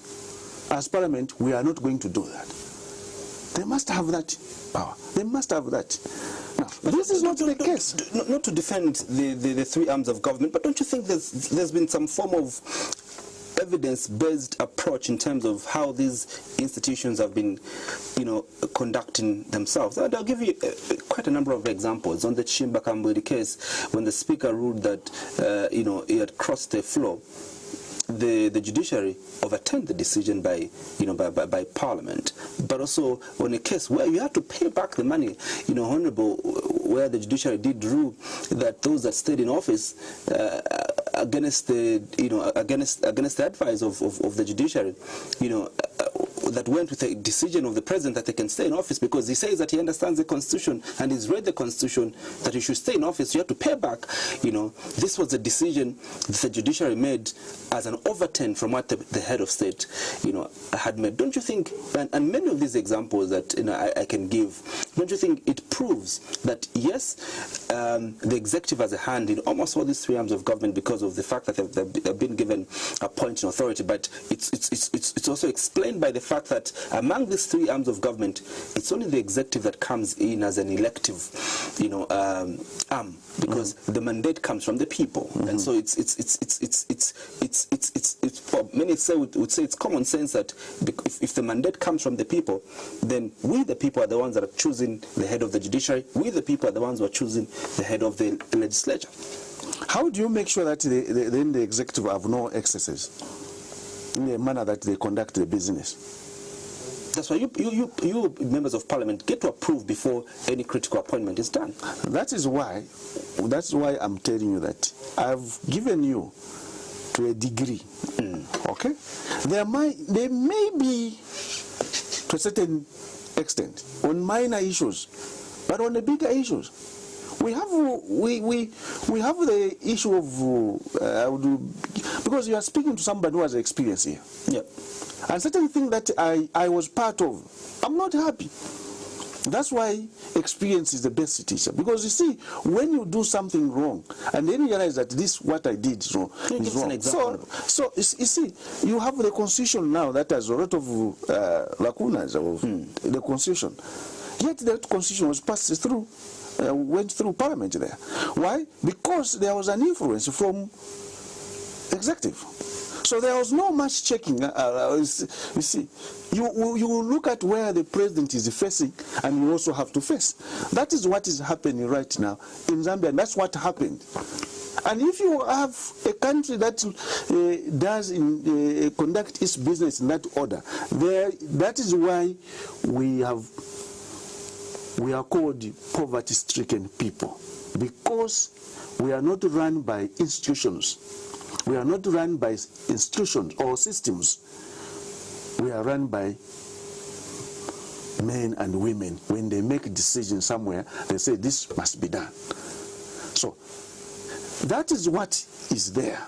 as Parliament, we are not going to do that. They must have that power. They must have that. Now, this is not the case. Not to defend the three arms of government, but don't you think there's been some form of evidence-based approach in terms of how these institutions have been, conducting themselves? And I'll give you quite a number of examples. On the Chimba Kambwiri case, when the speaker ruled that, he had crossed the floor, the judiciary overturned the decision by Parliament. But also on a case where you have to pay back the money, Honorable, where the judiciary did rule that those that stayed in office against the against the advice of the judiciary, that went with a decision of the president that they can stay in office, because he says that he understands the Constitution and he's read the Constitution that he should stay in office. You have to pay back. This was a decision that the judiciary made as an overturn from what the head of state, had made. Don't you think? And many of these examples that I can give, don't you think it proves that yes, the executive has a hand in almost all these three arms of government because of the fact that they've been given a point in authority, but it's also explained by the fact that among these three arms of government, it's only the executive that comes in as an elective, arm, because the mandate comes from the people, and so it's many would say it's common sense that if the mandate comes from the people, then we the people are the ones that are choosing the head of the judiciary. We the people are the ones who are choosing the head of the legislature. How do you make sure that then the executive have no excesses in the manner that they conduct the business? That's why you members of parliament get to approve before any critical appointment is done. That's why I'm telling you that I've given you to a degree. Okay? There may be to a certain extent on minor issues, but on the bigger issues, we have the issue of because you are speaking to somebody who has experience here. Yeah. And certain thing that I was part of, I'm not happy. That's why experience is the best teacher. Because you see, when you do something wrong, and then you realize that this what I did is wrong. So you see, you have the Constitution now that has a lot of lacunas of the Constitution. Yet that Constitution was passed through, went through Parliament there. Why? Because there was an influence from executive. So there was no much checking. You see, you look at where the president is facing, and you also have to face. That is what is happening right now in Zambia, and that's what happened. And if you have a country that does conduct its business in that order, that is why we are called poverty-stricken people, because we are not run by institutions. We are not run by institutions or systems. We are run by men and women. When they make a decision somewhere, they say this must be done. So that is what is there.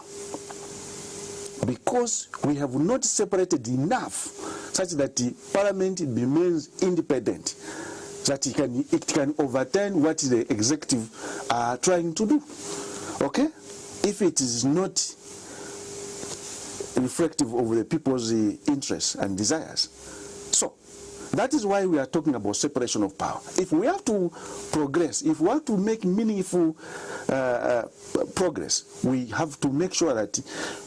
Because we have not separated enough such that the parliament remains independent, that it can overturn what the executive are trying to do. Okay? If it is not reflective of the people's interests and desires. So, that is why we are talking about separation of power. If we have to progress, if we have to make meaningful progress, we have to make sure that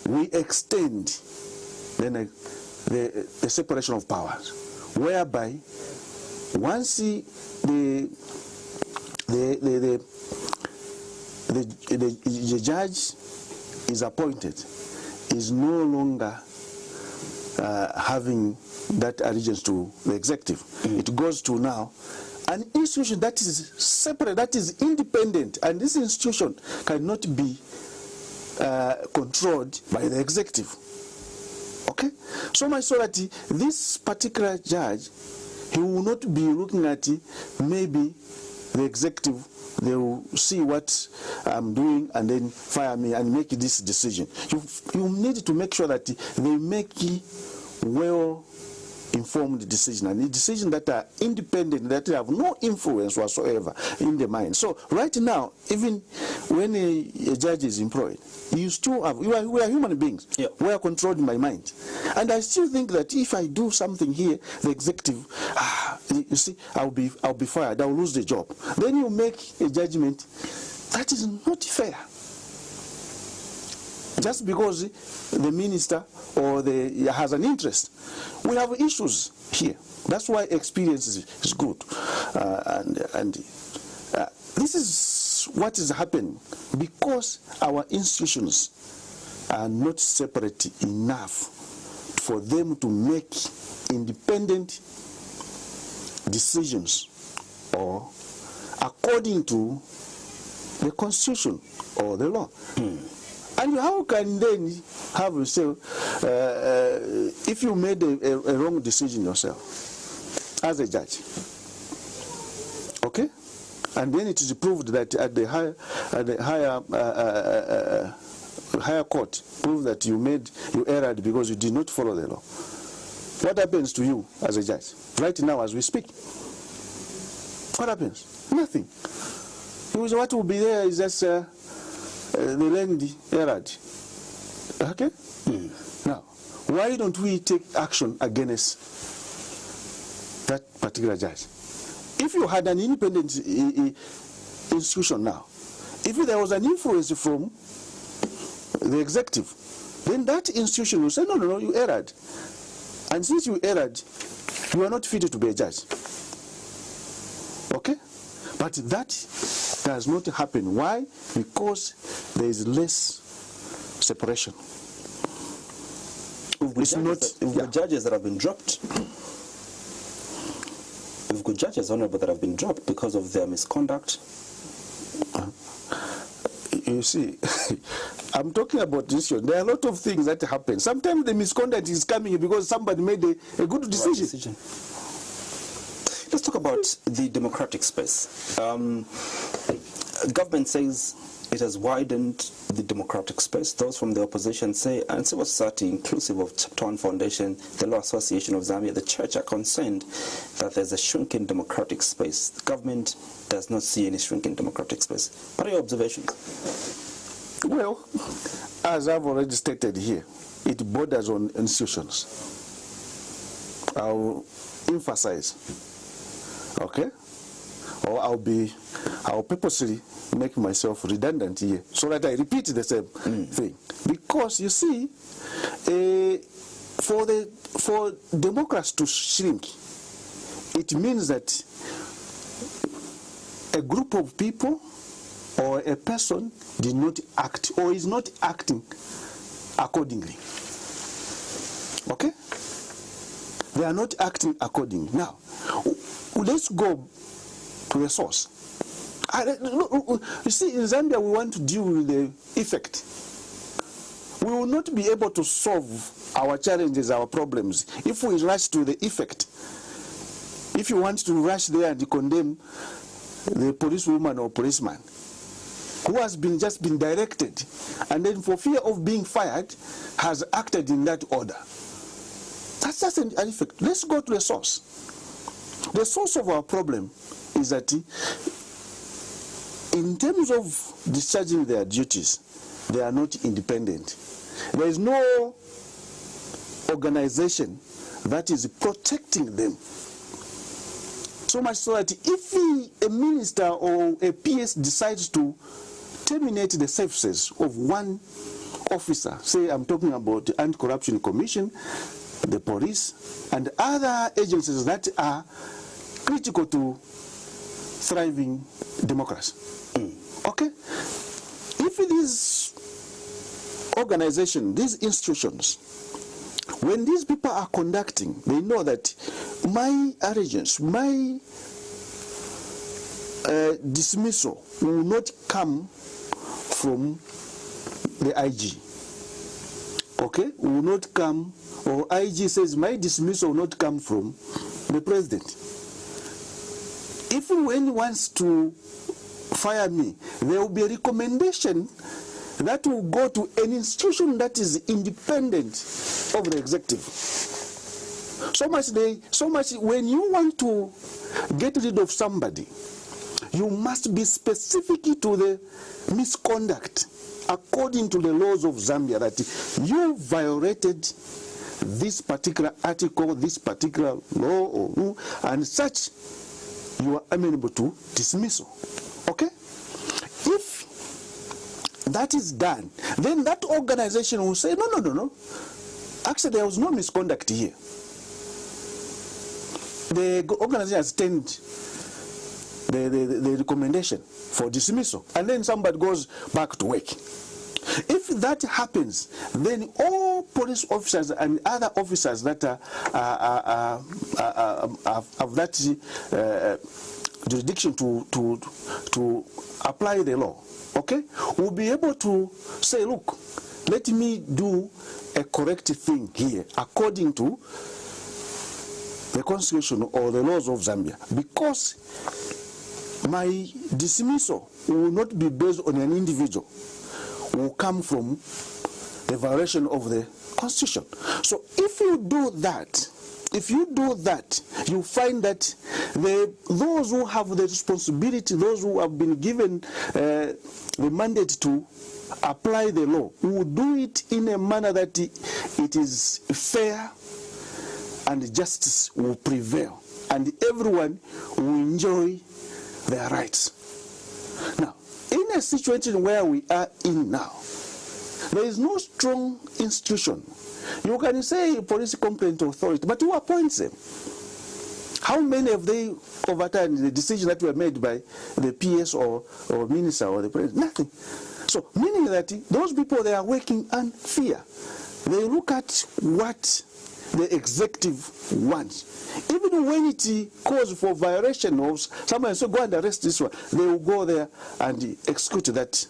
we extend the separation of powers, whereby once the judge is appointed, is no longer having that allegiance to the executive. It goes to now an institution that is separate, that is independent, and this institution cannot be controlled by the executive. Okay? So much so that this particular judge, he will not be looking at maybe the executive. They will see what I'm doing and then fire me and make this decision. You need to make sure that they make well-informed decisions, and the decisions that are independent, that have no influence whatsoever in the mind. So right now, even when a judge is employed, you still have, we are human beings. Yeah. We are controlled by mind. And I still think that if I do something here, the executive, you see, I'll be fired, I'll lose the job. Then you make a judgment that is not fair. Just because the minister or has an interest. We have issues here. That's why experience is good. This is what is happening because our institutions are not separate enough for them to make independent decisions or according to the Constitution or the law. And how can then have you say, if you made a wrong decision yourself as a judge, okay, and then it is proved that at the higher court proved that you erred because you did not follow the law. What happens to you as a judge right now as we speak? What happens? Nothing. Because what will be there is just the land erred. Okay? Now, why don't we take action against that particular judge? If you had an independent institution now, if there was an influence from the executive, then that institution will say, no, you erred. And since you erred, you are not fitted to be a judge. Okay? But that does not happen. Why? Because there is less separation. We've got judges that have been dropped. We've got judges, honorable, that have been dropped because of their misconduct. You see, I'm talking about this issue. There are a lot of things that happen. Sometimes the misconduct is coming because somebody made a good decision. Let's talk about the democratic space. Government says it has widened the democratic space. Those from the opposition say, and civil society, inclusive of Chapter 1 Foundation, the Law Association of Zambia, the church, are concerned that there's a shrinking democratic space. The government does not see any shrinking democratic space. What are your observations? Well, as I've already stated here, it borders on institutions. I'll emphasize, okay? Or I'll purposely make myself redundant here so that I repeat the same thing. Because you see, for democracy to shrink, it means that a group of people or a person did not act or is not acting accordingly. Okay? They are not acting accordingly. Now, let's go to the source. You see, in Zambia, we want to deal with the effect. We will not be able to solve our challenges, our problems, if we rush to the effect. If you want to rush there and condemn the policewoman or policeman who has just been directed, and then for fear of being fired, has acted in that order. That's just an effect. Let's go to the source. The source of our problem is that in terms of discharging their duties, they are not independent. There is no organization that is protecting them. So much so that if a minister or a PS decides to terminate the services of one officer, say I'm talking about the Anti-Corruption Commission, the police, and other agencies that are critical to thriving democracy. Okay? If these organizations, these institutions, when these people are conducting, they know that my allegiance, my dismissal will not come from the IG. Okay? Will not come, or IG says my dismissal will not come from the president. If when he wants to fire me, there will be a recommendation that will go to an institution that is independent of the executive. So much when you want to get rid of somebody, you must be specific to the misconduct according to the laws of Zambia, that you violated this particular article, this particular law, or rule, and such, you are amenable to dismissal. Okay? If that is done, then that organization will say, no. Actually, there was no misconduct here. The organization has turned the recommendation for dismissal, and then somebody goes back to work. If that happens, then all police officers and other officers that have that jurisdiction to apply the law, okay, will be able to say, look, let me do a correct thing here according to the Constitution or the laws of Zambia, because my dismissal will not be based on an individual, will come from the violation of the Constitution. So if you do that, you find that those who have the responsibility, those who have been given the mandate to apply the law, will do it in a manner that it is fair and justice will prevail, and everyone will enjoy their rights. Now, in a situation where we are in now, there is no strong institution. You can say police complaint authority, but who appoints them? How many have they overturned the decision that were made by the PS or minister or the president? Nothing. So, meaning that those people, they are working on fear. They look at what the executive wants. Even when it calls for violation of someone, so go and arrest this one, they will go there and execute that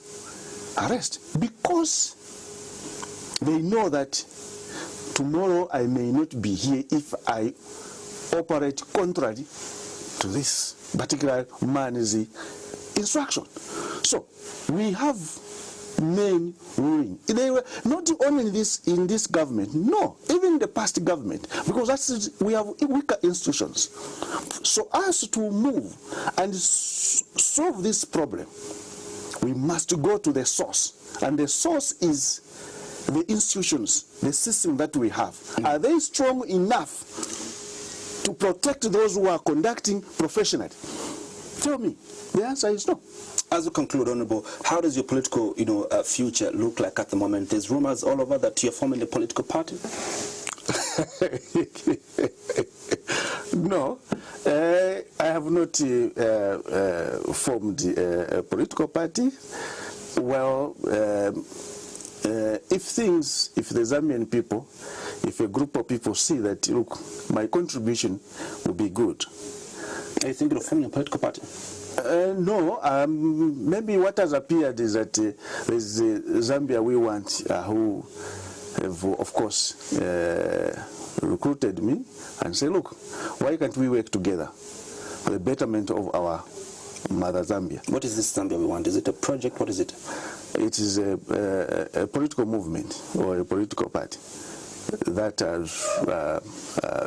arrest, because they know that tomorrow I may not be here if I operate contrary to this particular man's instruction. So we have men ruling. They were not only in this government, no, even the past government, because we have weaker institutions. So as to move and solve this problem, we must go to the source, and the source is the institutions, the system that we have. Are they strong enough to protect those who are conducting professionally? Tell me. The answer is no. As we conclude, Honorable, how does your political, future look like at the moment? There's rumors all over that you're forming a political party. No, I have not formed a political party. Well, if the Zambian people, if a group of people see that, look, my contribution will be good. Are you thinking of forming a political party? No, maybe what has appeared is that there's Zambia We Want, who have, of course, recruited me and say, look, why can't we work together for the betterment of our mother Zambia? What is this Zambia We Want? Is it a project? What is it? It is a political movement or a political party that has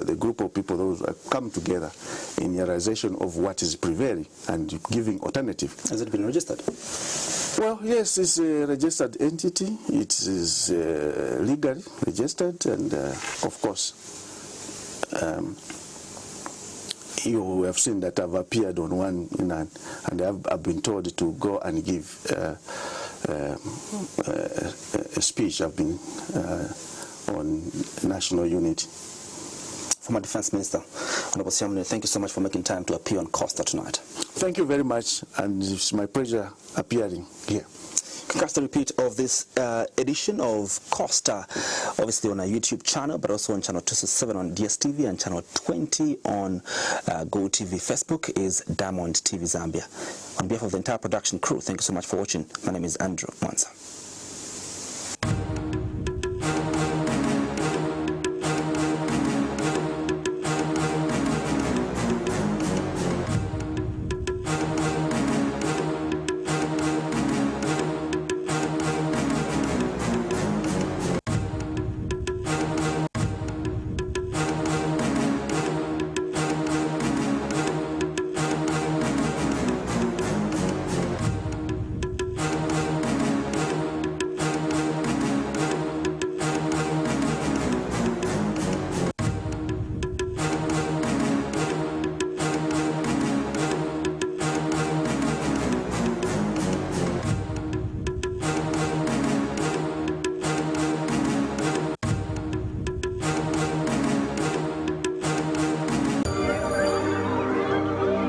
the group of people those come together in realization of what is prevailing and giving alternative. Has it been registered? Well, yes, it's a registered entity. It is legally registered, and of course, you have seen that I've appeared on one, and I've been told to go and give a speech. I've been on national unity. Former Defense Minister, Honorable Siamune, thank you so much for making time to appear on Costa tonight. Thank you very much, and it's my pleasure appearing here. That's the repeat of this edition of Costa, obviously on our YouTube channel, but also on channel 267 on DSTV and channel 20 on GOTV. Facebook is Diamond TV Zambia. On behalf of the entire production crew, thank you so much for watching. My name is Andrew Mwanza.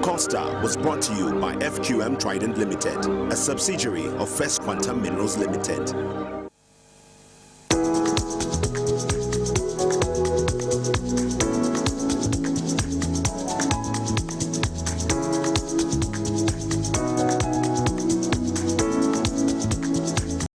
Costa was brought to you by FQM Trident Limited, a subsidiary of First Quantum Minerals Limited.